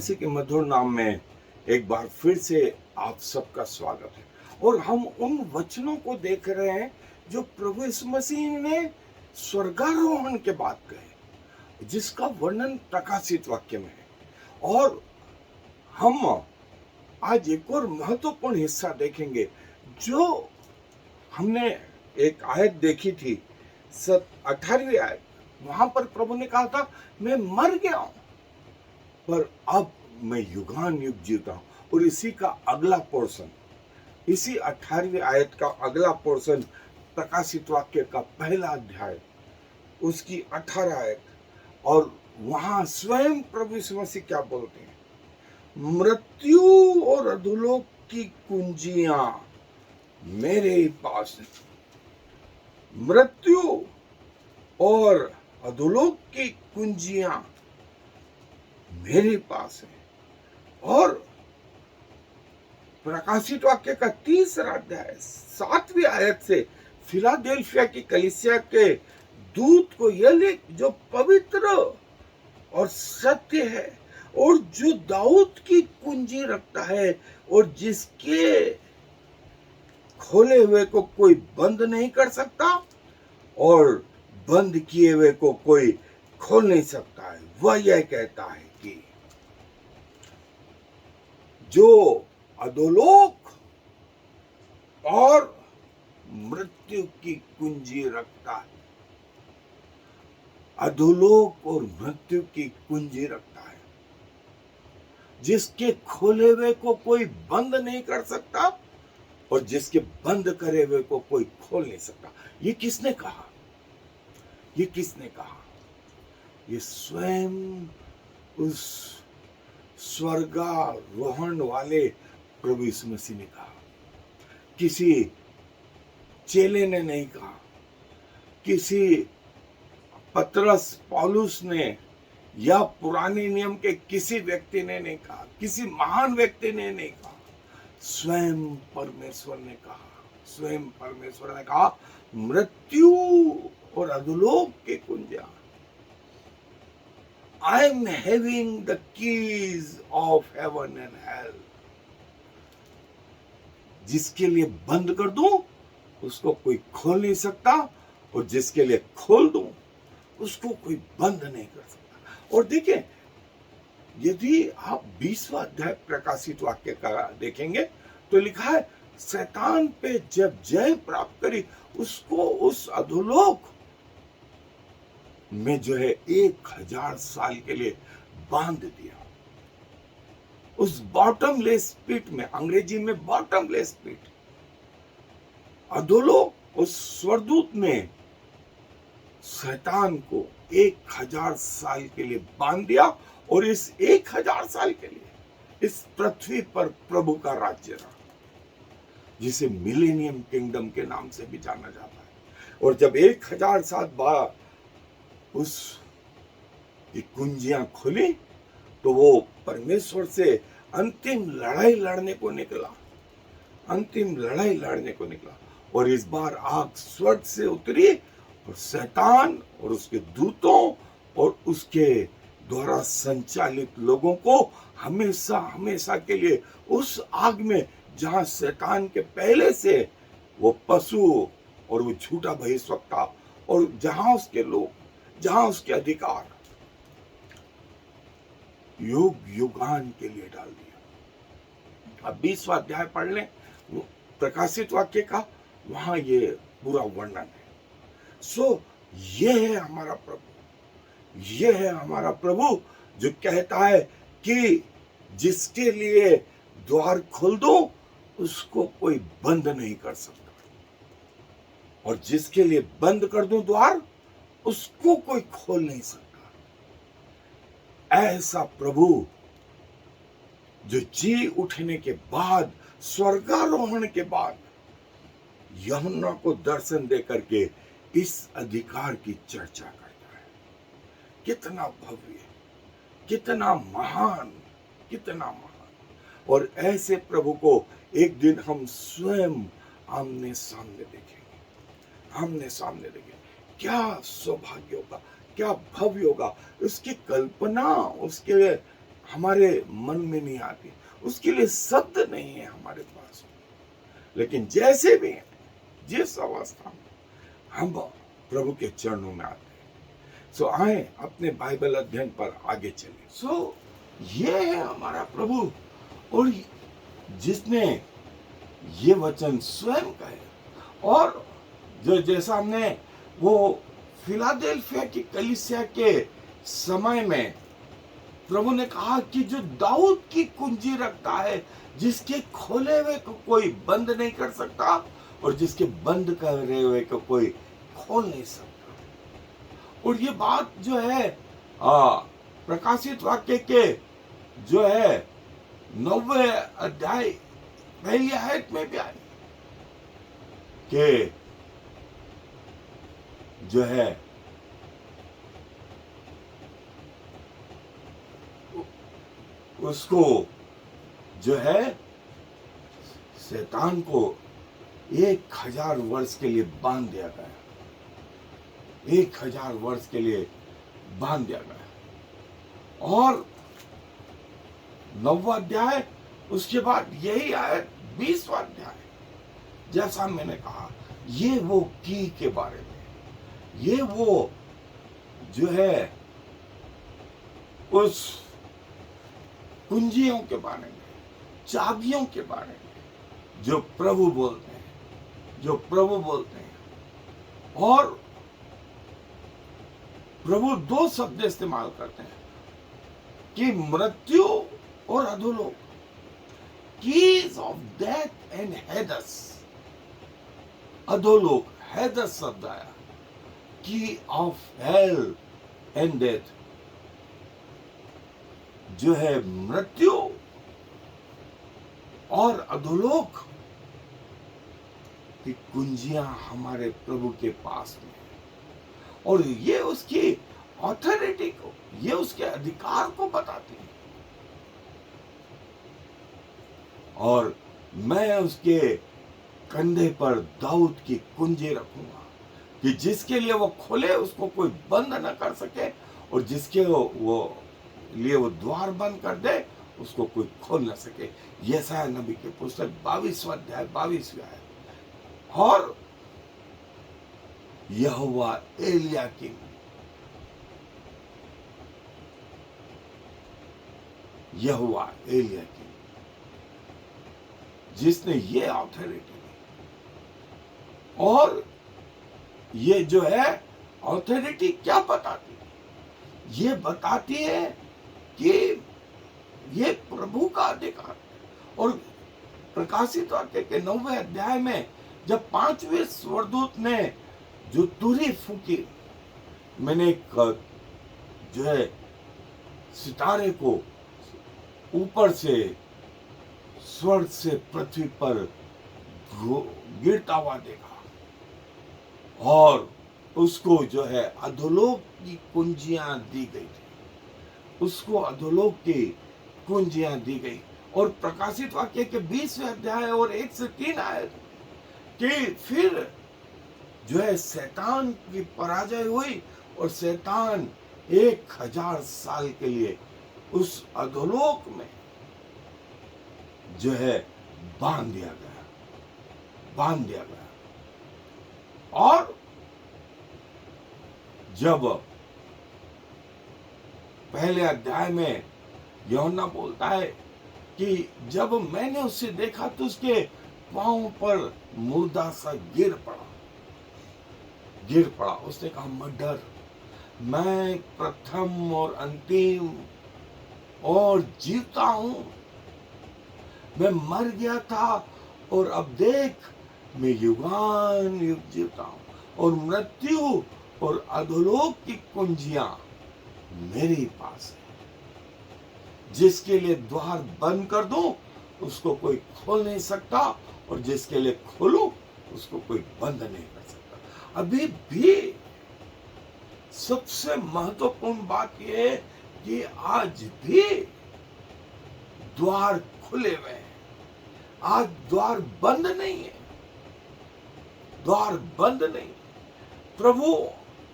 मसीह के मधुर नाम में एक बार फिर से आप सबका स्वागत है। और हम उन वचनों को देख रहे हैं जो प्रभु यीशु मसीह ने स्वर्गारोहण के बाद कहे, जिसका वर्णन प्रकाशित वाक्य में है। और हम आज एक और महत्वपूर्ण हिस्सा देखेंगे। जो हमने एक आयत देखी थी 18वीं आयत, वहां पर प्रभु ने कहा था मैं मर गया हूं पर अब मैं युगान युग जीता हूं। और इसी का अगला पोर्शन, इसी 18वीं आयत का अगला पोर्शन प्रकाशित वाक्य का पहला अध्याय, उसकी 18 आयत। और वहां स्वयं प्रभु यीशु मसीह क्या बोलते हैं? मृत्यु और अधोलोक की कुंजियां मेरे पास है। मृत्यु और अधोलोक की कुंजियां मेरे पास है। और प्रकाशित वाक्य का 3रा अध्याय 7वीं आयत से फिलाडेल्फिया की कलीसिया के दूत को यह लिख, जो पवित्र और सत्य है और जो दाऊद की कुंजी रखता है और जिसके खोले हुए को कोई बंद नहीं कर सकता और बंद किए हुए को कोई खोल नहीं सकता है। वह यह कहता है कि जो अधोलोक और मृत्यु की कुंजी रखता है, अधोलोक और मृत्यु की कुंजी रखता है, जिसके खोले हुए को कोई बंद नहीं कर सकता और जिसके बंद करे हुए को कोई खोल नहीं सकता। ये किसने कहा? ये किसने कहा? ये स्वयं उस स्वर्गारोहण वाले प्रभु यीशु मसीह ने कहा। किसी चेले ने नहीं कहा, किसी पतरस पौलुस ने या पुराने नियम के किसी व्यक्ति ने नहीं कहा, किसी महान व्यक्ति ने नहीं कहा। स्वयं परमेश्वर ने कहा। स्वयं परमेश्वर ने कहा, मृत्यु और अधोलोक के कुंजा, I am having the keys of heaven and hell। जिसके लिए बंद कर दूं उसको कोई खोल नहीं सकता और जिसके लिए खोल दूं उसको कोई बंद नहीं कर सकता। और देखिए, यदि आप 20वां अध्याय प्रकाशित वाक्य का देखेंगे तो लिखा है, शैतान पे जब जय प्राप्त करी उसको उस अधोलोक में जो है 1000 साल के लिए बांध दिया। उस बॉटमलेस पिट में, अंग्रेजी में बॉटमलेस पिट, अधोलोक, उस स्वर्गदूत ने शैतान को 1000 साल के लिए बांध दिया। और इस 1000 साल के लिए इस पृथ्वी पर प्रभु का राज्य रहा, जिसे मिलेनियम किंगडम के नाम से भी जाना जाता है। और जब 1000 साल बाद उस की कुंजियां खुली तो वो परमेश्वर से अंतिम लड़ाई लड़ने को निकला। अंतिम लड़ाई लड़ने को निकला। और इस बार आग स्वर्ग से उतरी और शैतान और उसके दूतों और उसके द्वारा संचालित लोगों को हमेशा हमेशा के लिए उस आग में, जहां शैतान के पहले से वो पशु और वो झूठा भविष्यवक्ता और जहां उसके लोग, जहां उसके अधिकार, युग युगान के लिए डाल दिया। अब 20वां अध्याय पढ़ लें प्रकाशित वाक्य का, वहां ये पूरा वर्णन है। सो ये है हमारा प्रभु, ये है हमारा प्रभु जो कहता है कि जिसके लिए द्वार खोल दो उसको कोई बंद नहीं कर सकता और जिसके लिए बंद कर दूं द्वार उसको कोई खोल नहीं सकता। ऐसा प्रभु जो जी उठने के बाद, स्वर्गारोहण के बाद, यूहन्ना को दर्शन दे करके इस अधिकार की चर्चा करता है। कितना भव्य, कितना महान, कितना महान। और ऐसे प्रभु को एक दिन हम स्वयं आमने सामने देखेंगे, आमने सामने देखेंगे। क्या सौभाग्य होगा, क्या भव्य होगा। उसकी कल्पना, उसके हमारे मन में नहीं आती, उसके लिए शब्द नहीं है हमारे पास। लेकिन जैसे भी हैं, जिस अवस्था में हम प्रभु के चरणों में आते हैं, सो आए अपने बाइबल अध्ययन पर आगे चले। सो ये है हमारा प्रभु, और जिसने ये वचन स्वयं कहे, और जो जैसा हमने वो फिलाडेल्फिया की कलीसिया के समय में प्रभु ने कहा कि जो दाऊद की कुंजी रखता है, जिसके खोले हुए को कोई बंद नहीं कर सकता, और जिसके बंद करे हुए को कोई खोल नहीं सकता। और ये बात जो है प्रकाशित वाक्य के जो है 9वें अध्याय पहली आयत में भी आई कि जो है उसको जो है शैतान को 1000 वर्ष के लिए बांध दिया गया, 1000 वर्ष के लिए बांध दिया गया। और 9वां अध्याय, उसके बाद यही आयत 20वां अध्याय, जैसा मैंने कहा, ये वो की के बारे में, ये वो जो है उस कुंजियों के बारे में, चाबियों के बारे में जो प्रभु बोलते हैं, जो प्रभु बोलते हैं। और प्रभु 2 शब्द इस्तेमाल करते हैं कि मृत्यु और अधोलोक, keys of death and heads. अधोलोक, हेडस शब्द आया, की ऑफ हेल एंड डेथ, जो है मृत्यु और अधोलोक की कुंजियां हमारे प्रभु के पास में है। और ये उसकी ऑथोरिटी को, ये उसके अधिकार को बताती है। और मैं उसके कंधे पर दाऊद की कुंजी रखूंगा, कि जिसके लिए वो खोले उसको कोई बंद न कर सके, और जिसके वो लिए वो द्वार बंद कर दे उसको कोई खोल न सके। यशायाह नबी की पुस्तक 22वां अध्याय 22वीं आयत। और यहोवा एलियाकीम, यहोवा एलियाकीम, जिसने ये ऑथोरिटी दी, और ये जो है ऑथोरिटी क्या बताती है? ये बताती है कि ये प्रभु का अधिकार है। और प्रकाशित वाक्य के 9वें अध्याय में जब 5वें स्वर्गदूत ने जो तुरी फूकी, मैंने जो है सितारे को ऊपर से स्वर्ग से पृथ्वी पर गिरता हुआ देखा, और उसको जो है अधोलोक की कुंजियां दी गई थी, उसको अधोलोक की कुंजियां दी गई। और प्रकाशित वाक्य के 20वें अध्याय और 1 से 3 आयत कि फिर जो है शैतान की पराजय हुई, और शैतान 1000 साल के लिए उस अधोलोक में जो है बांध दिया गया, बांध दिया गया। और जब पहले अध्याय में यूहन्ना बोलता है कि जब मैंने उसे देखा तो उसके पांव पर मुर्दा सा गिर पड़ा। उसने कहा, मत डर, मैं प्रथम और अंतिम और जीवता हूं। मैं मर गया था और अब देख, मैं युगान युग जीवता हूं, और मृत्यु और अधोलोक की कुंजियां मेरे पास है। जिसके लिए द्वार बंद कर दूं उसको कोई खोल नहीं सकता, और जिसके लिए खोलूं उसको कोई बंद नहीं कर सकता। अभी भी सबसे महत्वपूर्ण बात यह है कि आज भी द्वार खुले हुए हैं, आज द्वार बंद नहीं है, द्वार बंद नहीं। प्रभु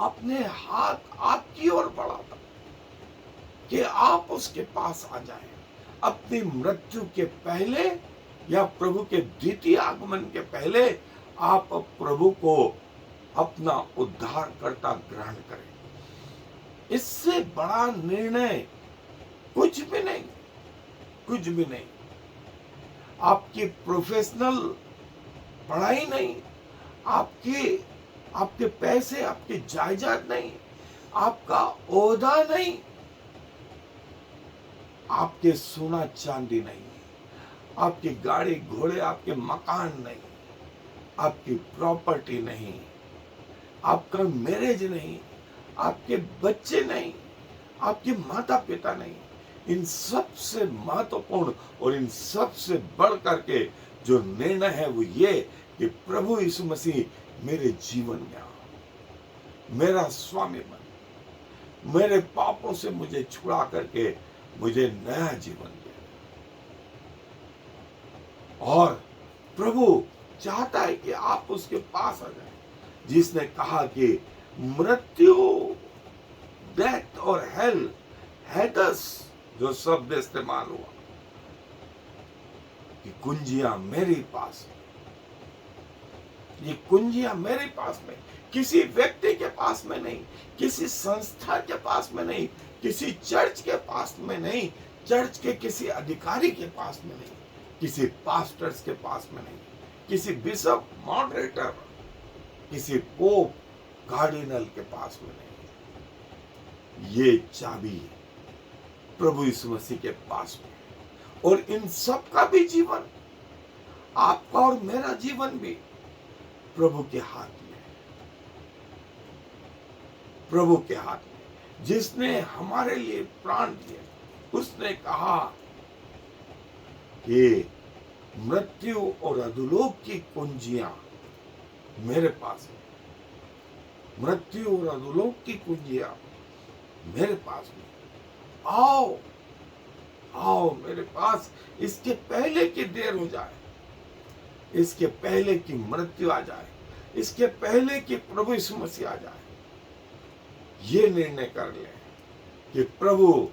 अपने हाथ आपकी ओर बढ़ाता, कि आप उसके पास आ जाएं अपनी मृत्यु के पहले या प्रभु के द्वितीय आगमन के पहले। आप प्रभु को अपना उद्धारकर्ता ग्रहण करें। इससे बड़ा निर्णय कुछ भी नहीं, कुछ भी नहीं। आपकी प्रोफेशनल पढ़ाई नहीं, आपके आपके पैसे, आपके जायदाद नहीं, आपका ओहदा नहीं, आपके सोना चांदी नहीं, आपकी गाड़ी घोड़े, आपके मकान नहीं, आपकी प्रॉपर्टी नहीं, आपका मैरिज नहीं, आपके बच्चे नहीं, आपके माता पिता नहीं। इन सब से महत्वपूर्ण और इन सब से बढ़ करके जो निर्णय है वो ये कि प्रभु यीशु मसीह मेरे जीवन में आ, मेरा स्वामी बन, मेरे पापों से मुझे छुड़ा करके मुझे नया जीवन दे। और प्रभु चाहता है कि आप उसके पास आ जाए, जिसने कहा कि मृत्यु, डेथ और हेल, हेडस जो शब्द इस्तेमाल हुआ कि कुंजियां मेरे पास है। ये कुंजियां मेरे पास में, किसी व्यक्ति के पास में नहीं, किसी संस्था के पास में नहीं, किसी चर्च के पास में नहीं, चर्च के किसी अधिकारी के पास में नहीं, किसी पास्टर्स के पास में नहीं, किसी बिशप, मॉडरेटर, किसी पोप, कार्डिनल के पास में नहीं। ये चाबी प्रभु यीशु मसीह के पास में। और इन सब का भी जीवन, आपका और मेरा जीवन भी प्रभु के हाथ में, प्रभु के हाथ में, जिसने हमारे लिए प्राण दिए। उसने कहा कि मृत्यु और अधोलोक की कुंजियां मेरे पास है, मृत्यु और अधोलोक की कुंजियां मेरे पास में। आओ आओ मेरे पास, इसके पहले कि देर हो जाए, इसके पहले कि मृत्यु आ जाए, इसके पहले कि प्रभु यीशु मसीह आ जाए। ये निर्णय कर ले कि प्रभु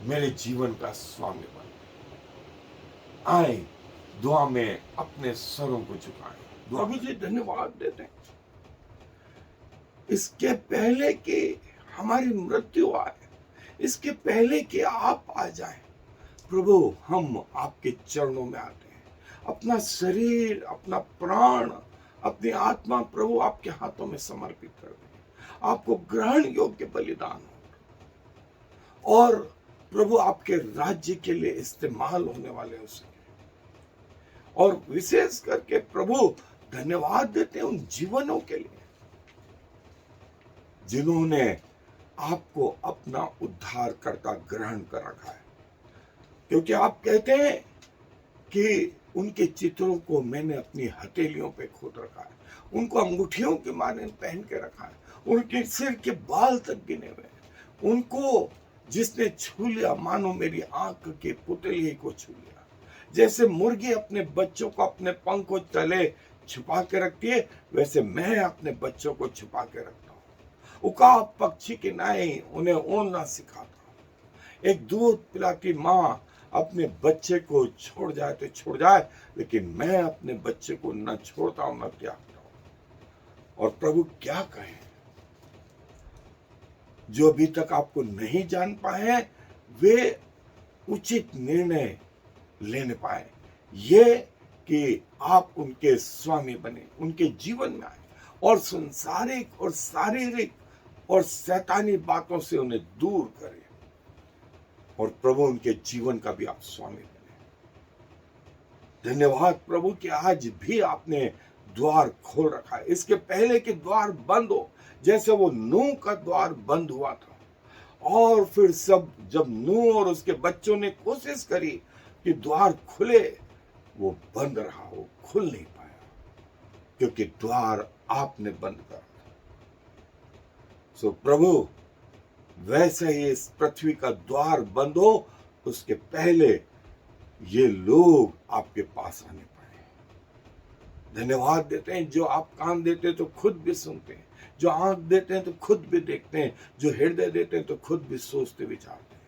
मेरे जीवन का स्वामी बन। आए दुआ में अपने सरों को झुकाएं, प्रभु जी धन्यवाद देते हैं। इसके पहले कि हमारी मृत्यु आए, इसके पहले कि आप आ जाएं, प्रभु हम आपके चरणों में आते हैं। अपना शरीर, अपना प्राण, अपनी आत्मा प्रभु आपके हाथों में समर्पित कर दें। आपको ग्रहण योग्य बलिदान हो और प्रभु आपके राज्य के लिए इस्तेमाल होने वाले उसे। और विशेष करके प्रभु धन्यवाद देते हैं उन जीवनों के लिए जिन्होंने आपको अपना उद्धारकर्ता ग्रहण कर रखा है। क्योंकि आप कहते हैं कि उनके चित्रों को मैंने अपनी हथेलियों पे खोद रखा है, उनको अंगूठियों के माने पहन के रखा है, उनके सिर के बाल तक गिने हुए हैं। उनको जिसने छू लिया मानो मेरी आंख के पुतली को छू लिया। जैसे मुर्गी अपने बच्चों को अपने पंखों तले छुपा के रखती है, वैसे मैं अपने बच्चों को छुपा के रखता हूँ। उकाब पक्षी की नाई उन्हें उड़ना सिखाता हूँ। एक दूध पिलाती माँ अपने बच्चे को छोड़ जाए तो छोड़ जाए, लेकिन मैं अपने बच्चे को न छोड़ता हूं, न त्यागता हूं। और प्रभु क्या कहें, जो अभी तक आपको नहीं जान पाए हैं वे उचित निर्णय लेने पाए, ये कि आप उनके स्वामी बने, उनके जीवन में आए और संसारिक और शारीरिक और शैतानी बातों से उन्हें दूर करें। और प्रभु उनके जीवन का भी आप स्वामी बने। धन्यवाद प्रभु कि आज भी आपने द्वार खोल रखा है। इसके पहले कि द्वार बंद हो, जैसे वो नूह का द्वार बंद हुआ था और फिर सब जब नूह और उसके बच्चों ने कोशिश करी कि द्वार खुले, वो बंद रहा, वो खुल नहीं पाया क्योंकि द्वार आपने बंद कर दिया। सो प्रभु वैसे ही इस पृथ्वी का द्वार बंद हो उसके पहले ये लोग आपके पास आने पाए। धन्यवाद देते हैं जो आप कान देते हैं तो खुद भी सुनते हैं, जो आंख देते हैं तो खुद भी देखते हैं, जो हृदय देते हैं तो खुद भी सोचते विचारते हैं।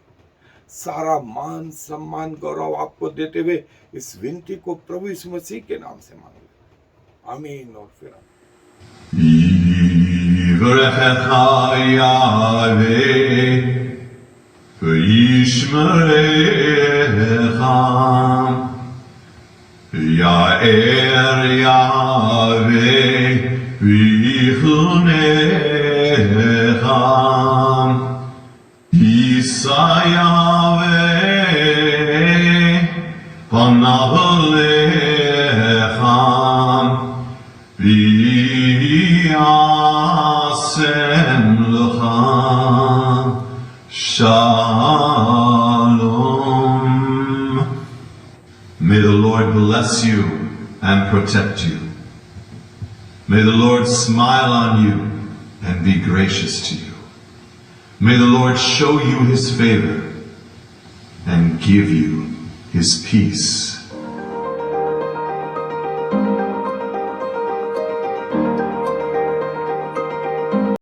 सारा मान सम्मान गौरव आपको देते हुए इस विनती को प्रभु यीशु मसीह के नाम से मांग लें। आमीन। और फिर Yivrechecha Yahweh v'yishmerecha Ya'er Yahweh v'yichunecha Yisa Yahweh panav alecha v'yasem lecha shalom. May the Lord bless you and protect you. May the Lord smile on you and be gracious to you. May the Lord show you his favor and give you his peace.